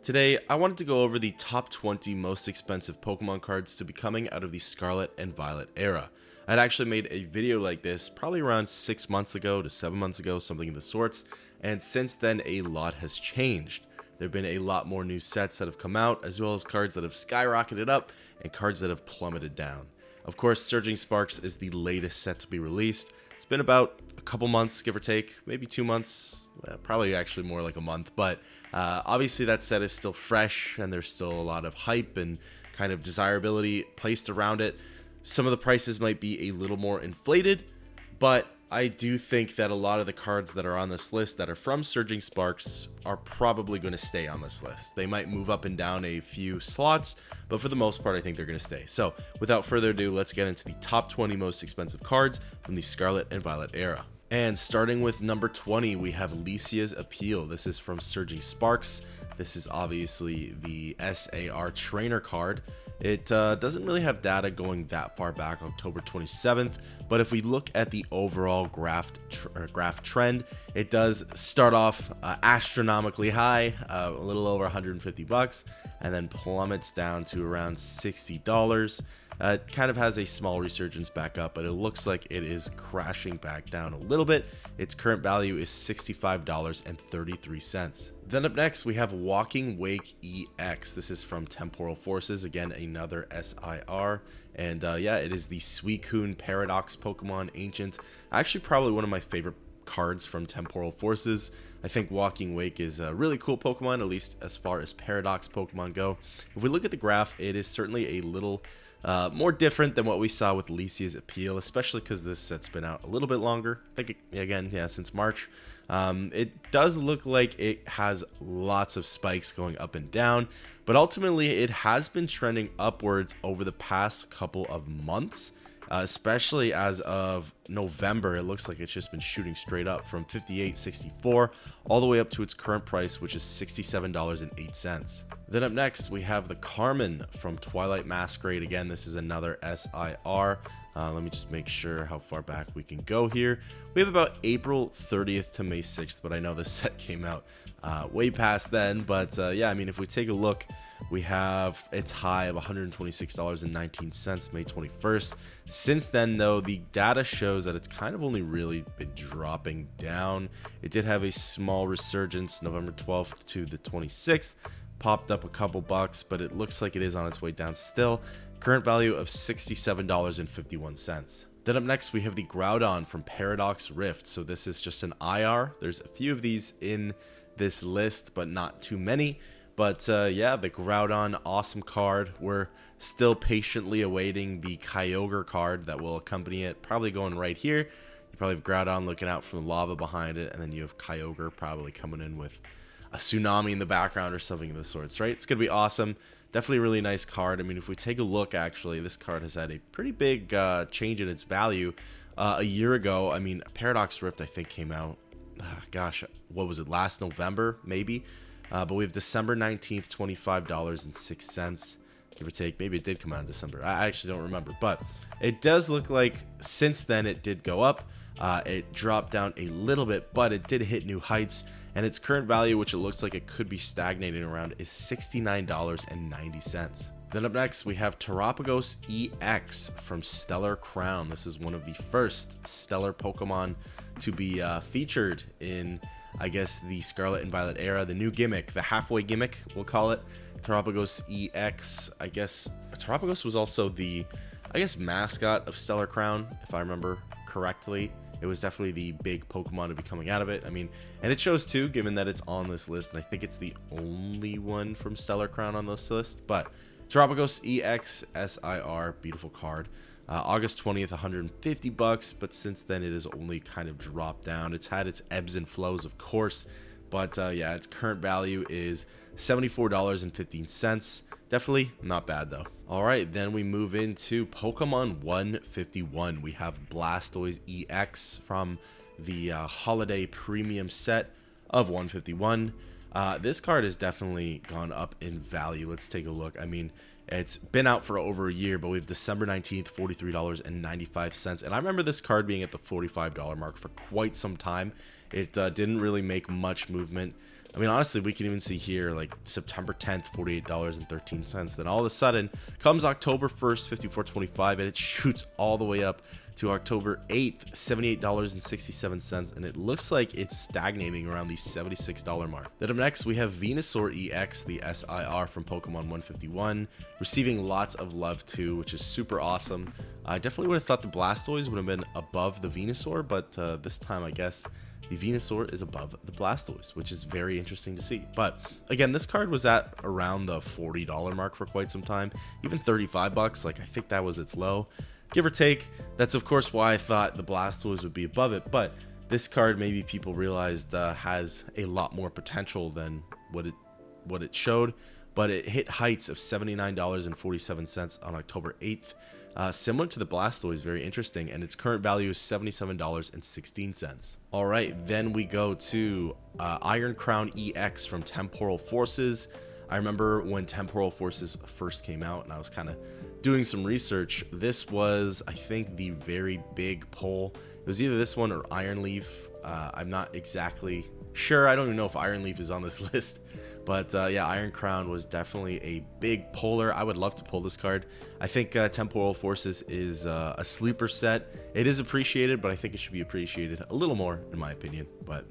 Today, I wanted to go over the top 20 most expensive Pokemon cards to be coming out of the Scarlet and Violet era. I'd actually made a video like this probably around 6 months ago to 7 months ago, something of the sorts, and since then a lot has changed. There have been a lot more new sets that have come out, as well as cards that have skyrocketed up and cards that have plummeted down. Of course, Surging Sparks is the latest set to be released. It's been about a couple months, give or take, maybe 2 months, probably actually more like a month, but obviously that set is still fresh and there's still a lot of hype and kind of desirability placed around it. Some of the prices might be a little more inflated, but I do think that a lot of the cards that are on this list that are from Surging Sparks are probably going to stay on this list. They might move up and down a few slots, but for the most part, I think they're going to stay. So without further ado, let's get into the top 20 most expensive cards from the Scarlet and Violet era. And starting with number 20, we have Licia's Appeal. This is from Surging Sparks. This is obviously the SAR trainer card. It doesn't really have data going that far back, October 27th, but if we look at the overall graph trend, it does start off astronomically high, a little over 150 bucks, and then plummets down to around $60. It kind of has a small resurgence back up, but it looks like it is crashing back down a little bit. Its current value is $65.33. Then up next, we have Walking Wake EX. This is from Temporal Forces, again, another SIR. And yeah, it is the Suicune Paradox Pokemon Ancient. Actually, probably one of my favorite cards from Temporal Forces. I think Walking Wake is a really cool Pokemon, at least as far as Paradox Pokemon go. If we look at the graph, it is certainly a little more different than what we saw with Licia's Appeal, especially because this set's been out a little bit longer. I think, again, yeah, since March. It does look like it has lots of spikes going up and down, but ultimately it has been trending upwards over the past couple of months. Especially as of November, it looks like it's just been shooting straight up from $58.64 all the way up to its current price, which is $67.08. Then up next, we have the Carmen from Twilight Masquerade. Again, this is another SIR. Let me just make sure how far back we can go here. We have about April 30th to May 6th, but I know this set came out way past then. But yeah, I mean, if we take a look, we have its high of $126.19 May 21st. Since then, though, the data shows that it's kind of only really been dropping down. It did have a small resurgence November 12th to the 26th. Popped up a couple bucks, but it looks like it is on its way down still. Current value of $67.51. Then up next, we have the Groudon from Paradox Rift. So this is just an IR. There's a few of these in this list, but not too many. But yeah, the Groudon, awesome card. We're still patiently awaiting the Kyogre card that will accompany it. Probably going right here. You probably have Groudon looking out from the lava behind it, and then you have Kyogre probably coming in with a tsunami in the background or something of the sorts, right? It's going to be awesome. Definitely a really nice card. I mean, if we take a look, actually, this card has had a pretty big change in its value. A year ago, I mean, Paradox Rift, I think, came out, gosh, what was it, last November, maybe? But we have December 19th, $25.06, give or take. Maybe it did come out in December. I actually don't remember. But it does look like since then it did go up. It dropped down a little bit, but it did hit new heights. And its current value, which it looks like it could be stagnating around, is $69.90. Then up next, we have Terapagos EX from Stellar Crown. This is one of the first Stellar Pokemon to be featured in, I guess, the Scarlet and Violet era. The new gimmick, the halfway gimmick, we'll call it. Terapagos EX. I guess Terapagos was also the, mascot of Stellar Crown, if I remember correctly. It was definitely the big Pokemon to be coming out of it. I mean, and it shows too, given that it's on this list, and I think it's the only one from Stellar Crown on this list. But Terapagos EX SIR, beautiful card. August 20th, 150 bucks, but since then it has only kind of dropped down. It's had its ebbs and flows, of course, but yeah, its current value is $74.15. Definitely not bad though. All right, then we move into Pokemon 151. We have Blastoise EX from the Holiday Premium set of 151. This card has definitely gone up in value. Let's take a look. I mean, it's been out for over a year, but we have December 19th, $43.95. And I remember this card being at the $45 mark for quite some time. It didn't really make much movement I mean, honestly, we can even see here like September 10th, $48.13. Then all of a sudden comes October 1st, $54.25, and it shoots all the way up to October 8th, $78.67, and it looks like it's stagnating around the $76 mark. Then up next, we have Venusaur EX, the SIR from Pokemon 151, receiving lots of love too, which is super awesome. I definitely would have thought the Blastoise would have been above the Venusaur, but this time I guess the Venusaur is above the Blastoise, which is very interesting to see. But again, this card was at around the $40 mark for quite some time, even 35 bucks. Like, I think that was its low, give or take. That's of course why I thought the Blastoise would be above it, but this card, maybe people realized, has a lot more potential than what it showed. But it hit heights of $79.47 on October 8th. Similar to the Blastoise, very interesting, and its current value is $77.16. All right, then we go to Iron Crown EX from Temporal Forces. I remember when Temporal Forces first came out, and I was kind of doing some research. This was, I think, the very big pull. It was either this one or Iron Leaf. I'm not exactly sure. I don't even know if Iron Leaf is on this list. But yeah, Iron Crown was definitely a big puller. I would love to pull this card. I think Temporal Forces is a sleeper set. It is appreciated, but I think it should be appreciated a little more, in my opinion. But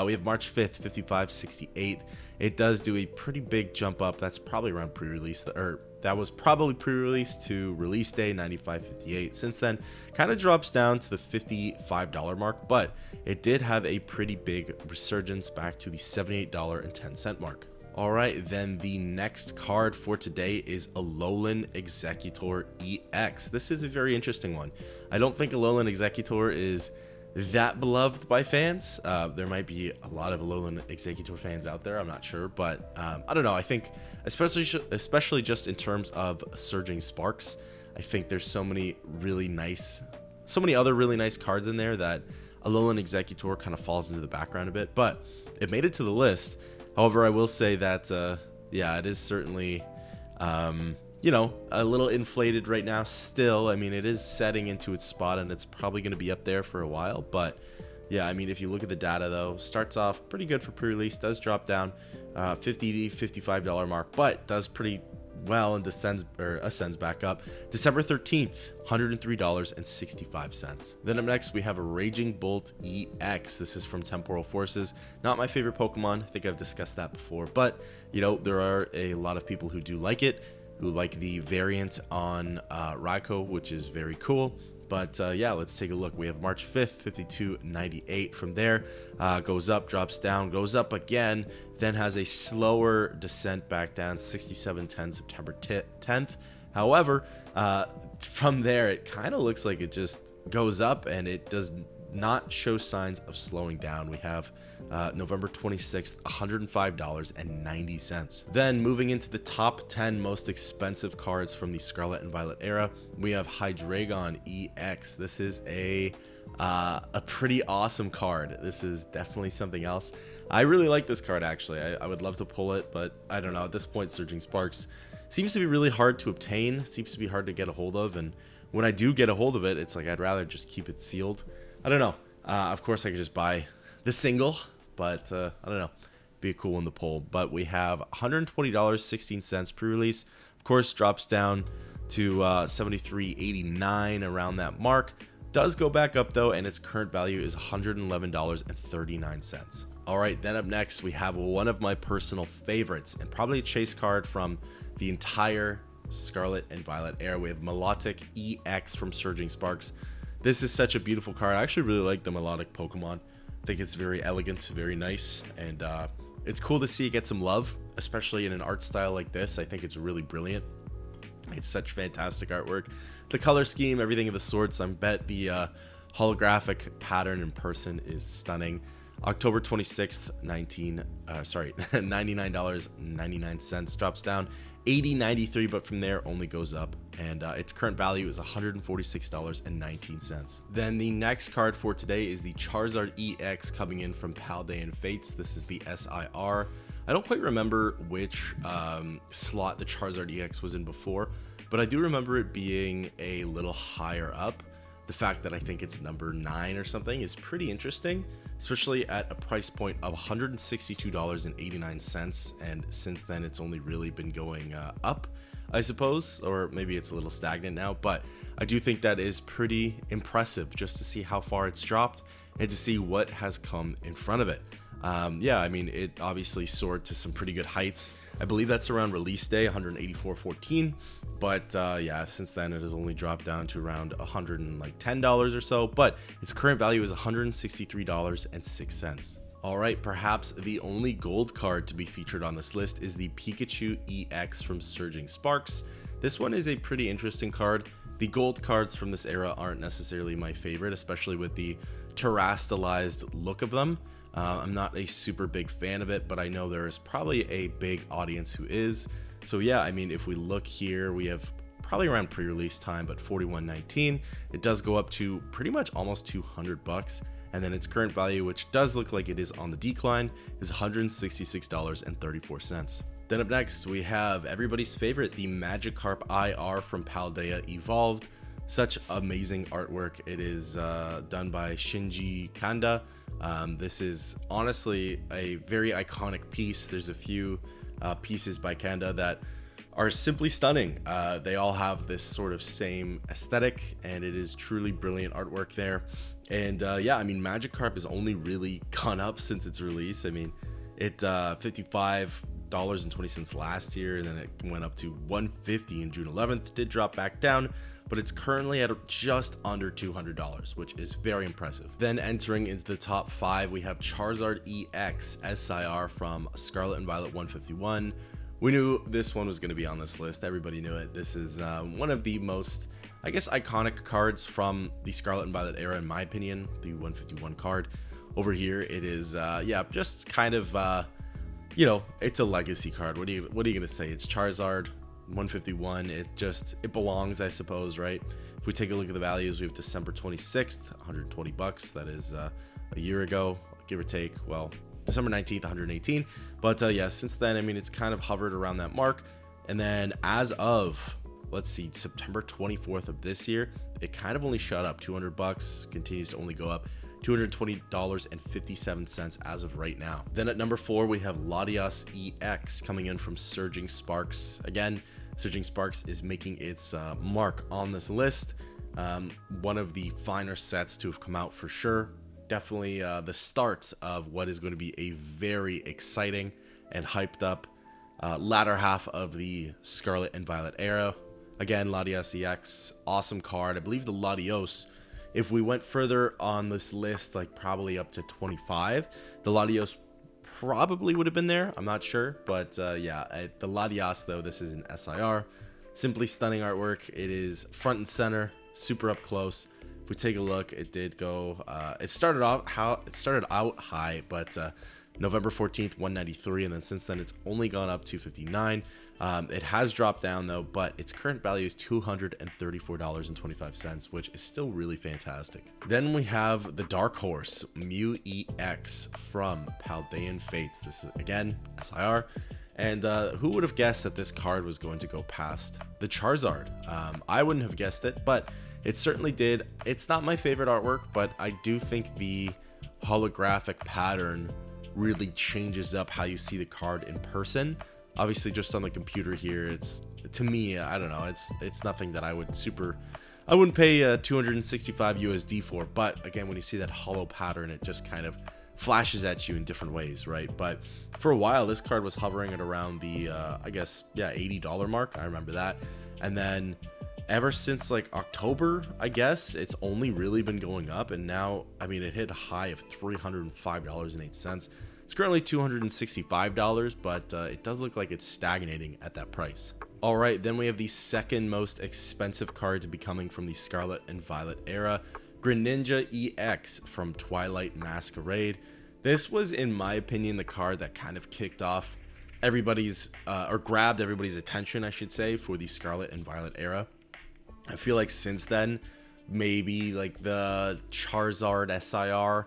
we have March 5th, 55.68. It does do a pretty big jump up. That's probably around pre-release, or that was probably pre-release to release day, 95.58. Since then, kind of drops down to the $55 mark, but it did have a pretty big resurgence back to the $78.10 mark. All right, then the next card for today is Alolan Exeggutor EX. This is a very interesting one. I don't think Alolan Exeggutor is that beloved by fans. There might be a lot of Alolan Exeggutor fans out there, I'm not sure, but I don't know. I think especially just in terms of Surging Sparks, I think there's so many other really nice cards in there that Alolan Exeggutor kind of falls into the background a bit, but it made it to the list. However, I will say that yeah, it is certainly you know, a little inflated right now still. I mean, it is setting into its spot, and it's probably going to be up there for a while. But yeah, I mean, if you look at the data though, starts off pretty good for pre-release, does drop down $50 to $55 mark, but does pretty well and ascends back up. December 13th, $103.65. Then up next, we have a Raging Bolt EX. This is from Temporal Forces. Not my favorite Pokemon. I think I've discussed that before, but you know, there are a lot of people who do like it, who like the variant on Raikou, which is very cool. But yeah, let's take a look. We have March 5th, 52.98. From there, goes up, drops down, goes up again, then has a slower descent back down, 67.10 September 10th. However, from there, it kind of looks like it just goes up, and it does not show signs of slowing down. We have November 26th, $105.90. Then moving into the top 10 most expensive cards from the Scarlet and Violet era, we have Hydreigon EX. This is a pretty awesome card. This is definitely something else. I really like this card, actually. I would love to pull it, but I don't know. At this point, Surging Sparks seems to be really hard to obtain, seems to be hard to get a hold of, and when I do get a hold of it, it's like I'd rather just keep it sealed. I don't know. Of course, I could just buy the single, but I don't know. Be a cool one to pull. But we have $120.16 pre-release. Of course, drops down to $73.89 around that mark. Does go back up though, and its current value is $111.39. All right, then up next, we have one of my personal favorites, and probably a chase card from the entire Scarlet and Violet era. We have Milotic EX from Surging Sparks. This is such a beautiful card. I actually really like the Melodic Pokemon. I think it's very elegant, very nice, and it's cool to see it get some love, especially in an art style like this. I think it's really brilliant. It's such fantastic artwork. The color scheme, everything of the sorts. I bet the holographic pattern in person is stunning. October 26th, $99.99, drops down $80.93, but from there only goes up, and its current value is $146.19. Then the next card for today is the Charizard EX, coming in from Paldean Fates. This is the SIR. I don't quite remember which slot the Charizard EX was in before, but I do remember it being a little higher up. the fact that I think it's number 9 or something is pretty interesting, especially at a price point of $162.89. And since then, it's only really been going up, I suppose, or maybe it's a little stagnant now. But I do think that is pretty impressive just to see how far it's dropped and to see what has come in front of it. Yeah, I mean, it obviously soared to some pretty good heights. I believe that's around release day, 184.14. But yeah, since then it has only dropped down to around $110 or so. But its current value is $163.06. All right, perhaps the only gold card to be featured on this list is the Pikachu EX from Surging Sparks. This one is a pretty interesting card. The gold cards from this era aren't necessarily my favorite, especially with the terastallized look of them. I'm not a super big fan of it, but I know there is probably a big audience who is. So yeah, I mean, if we look here, we have probably around pre-release time, but $41.19. It does go up to pretty much almost $200. And then its current value, which does look like it is on the decline, is $166.34. Then up next, we have everybody's favorite, the Magikarp IR from Paldea Evolved. Such amazing artwork. It is done by Shinji Kanda. This is honestly a very iconic piece. There's a few pieces by Kanda that are simply stunning. They all have this sort of same aesthetic, and it is truly brilliant artwork there. And yeah, I mean, Magikarp has only really gone up since its release. I mean, it $55.20 last year, and then it went up to $150 in June 11th. Did drop back down, but it's currently at just under $200, which is very impressive. Then entering into the top 5, we have Charizard EX SIR from Scarlet and Violet 151. We knew this one was going to be on this list. Everybody knew it. This is one of the most, I guess, iconic cards from the Scarlet and Violet era, in my opinion, the 151 card. Over here, it is, yeah, just kind of, you know, it's a legacy card. What are you going to say? It's Charizard 151. It belongs, I suppose, right? If we take a look at the values, we have December 26th, $120. That is a year ago, give or take. Well, December 19th, 118. But yeah, since then, I mean, it's kind of hovered around that mark. And then as of, let's see, September 24th of this year, it kind of only shot up $200, continues to only go up $220.57 as of right now. Then at number 4, we have Latias EX coming in from Surging Sparks. Again, Surging Sparks is making its mark on this list. One of the finer sets to have come out for sure. Definitely the start of what is going to be a very exciting and hyped up latter half of the Scarlet and Violet era. Again, Latias EX, awesome card. I believe the Latios, if we went further on this list, like probably up to 25, the Latios probably would have been there. I'm not sure, but yeah, the Latias though, this is an SIR. Simply stunning artwork. It is front and center, super up close. If we take a look, it did go. It started out high, but November 14th, 193, and then since then it's only gone up to 59. It has dropped down though, but its current value is $234.25, which is still really fantastic. Then we have the Dark Horse Mew EX from Paldean Fates. This is again SIR. And who would have guessed that this card was going to go past the Charizard? I wouldn't have guessed it, but it certainly did. It's not my favorite artwork, but I do think the holographic pattern really changes up how you see the card in person. Obviously, just on the computer here, it's, to me, I don't know, it's nothing that I wouldn't pay 265 USD for. But again, when you see that hollow pattern, it just kind of flashes at you in different ways, right? But for a while, this card was hovering at around the, I guess, yeah, $80 mark. I remember that. And then ever since like October, I guess, it's only really been going up. And now, I mean, it hit a high of $305.08. It's currently $265, but it does look like it's stagnating at that price. All right, then we have the second most expensive card to be coming from the Scarlet and Violet era, Greninja EX from Twilight Masquerade. This was, in my opinion, the card that kind of kicked off everybody's, or grabbed everybody's attention, I should say, for the Scarlet and Violet era. I feel like since then, maybe like the Charizard SIR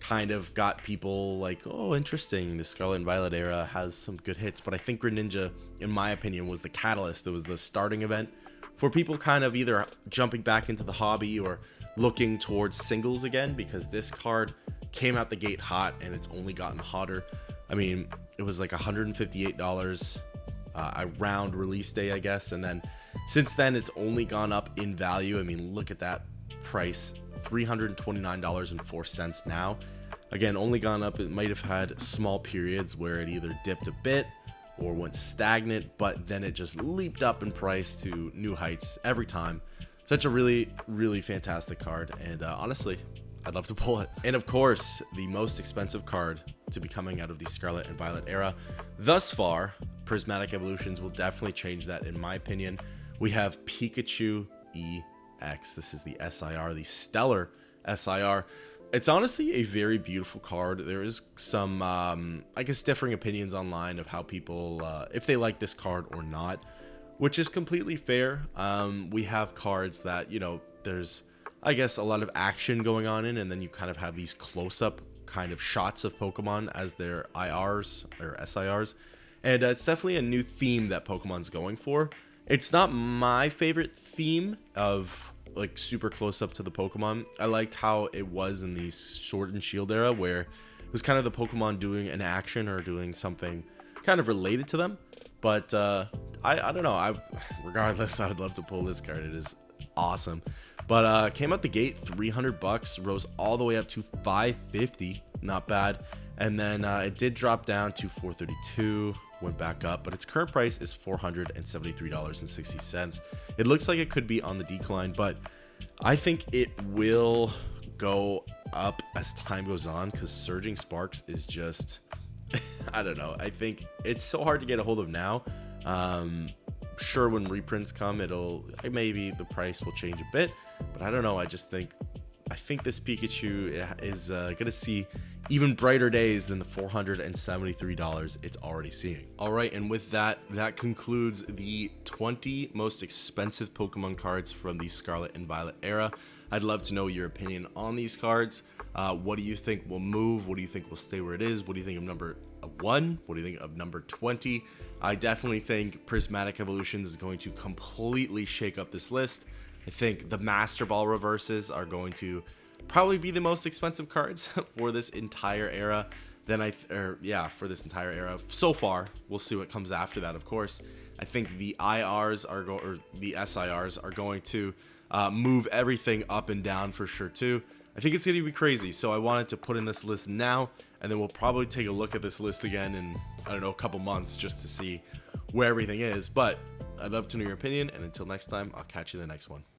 kind of got people like, oh, interesting, the Scarlet and Violet era has some good hits. But I think Greninja, in my opinion, was the catalyst. It was the starting event for people kind of either jumping back into the hobby or looking towards singles again, because this card came out the gate hot and it's only gotten hotter. I mean, it was like $158 around release day, I guess, and then since then it's only gone up in value. I mean, look at that price, $329.04 now. Again, only gone up. It might have had small periods where it either dipped a bit or went stagnant, but then it just leaped up in price to new heights every time. Such a really, really fantastic card, and honestly, I'd love to pull it. And of course, the most expensive card to be coming out of the Scarlet and Violet era thus far, Prismatic Evolutions, will definitely change that in my opinion. We have Pikachu EX. This is the SIR, the Stellar SIR. It's honestly a very beautiful card. There is some, I guess, differing opinions online of how people, if they like this card or not, which is completely fair. We have cards that, you know, there's, I guess, a lot of action going on in, and then you kind of have these close-up kind of shots of Pokemon as their IRs or SIRs. And it's definitely a new theme that Pokemon's going for. It's not my favorite theme of like super close up to the Pokemon. I liked how it was in the Sword and Shield era, where it was kind of the Pokemon doing an action or doing something kind of related to them. But I don't know. Regardless, I would love to pull this card. It is awesome. But came out the gate $300, rose all the way up to $550, not bad. And then it did drop down to $432, went back up, but its current price is $473.60. It looks like it could be on the decline, but I think it will go up as time goes on, because Surging Sparks is just, I don't know. I think it's so hard to get a hold of now. Sure, when reprints come, maybe the price will change a bit, but I don't know. I think this Pikachu is gonna see even brighter days than the $473 it's already seeing. All right, and with that concludes the 20 most expensive Pokemon cards from the Scarlet and Violet era. I'd love to know your opinion on these cards. What do you think will move? What do you think will stay where it is? What do you think of number 1? What do you think of number 20? I definitely think Prismatic Evolutions is going to completely shake up this list. I think the Master Ball reverses are going to probably be the most expensive cards for this entire era. For this entire era so far. We'll see what comes after that, of course. I think the the SIRs are going to move everything up and down for sure too. I think it's going to be crazy, so I wanted to put in this list now, and then we'll probably take a look at this list again in, I don't know, a couple months just to see where everything is. But I'd love to know your opinion, and until next time, I'll catch you in the next one.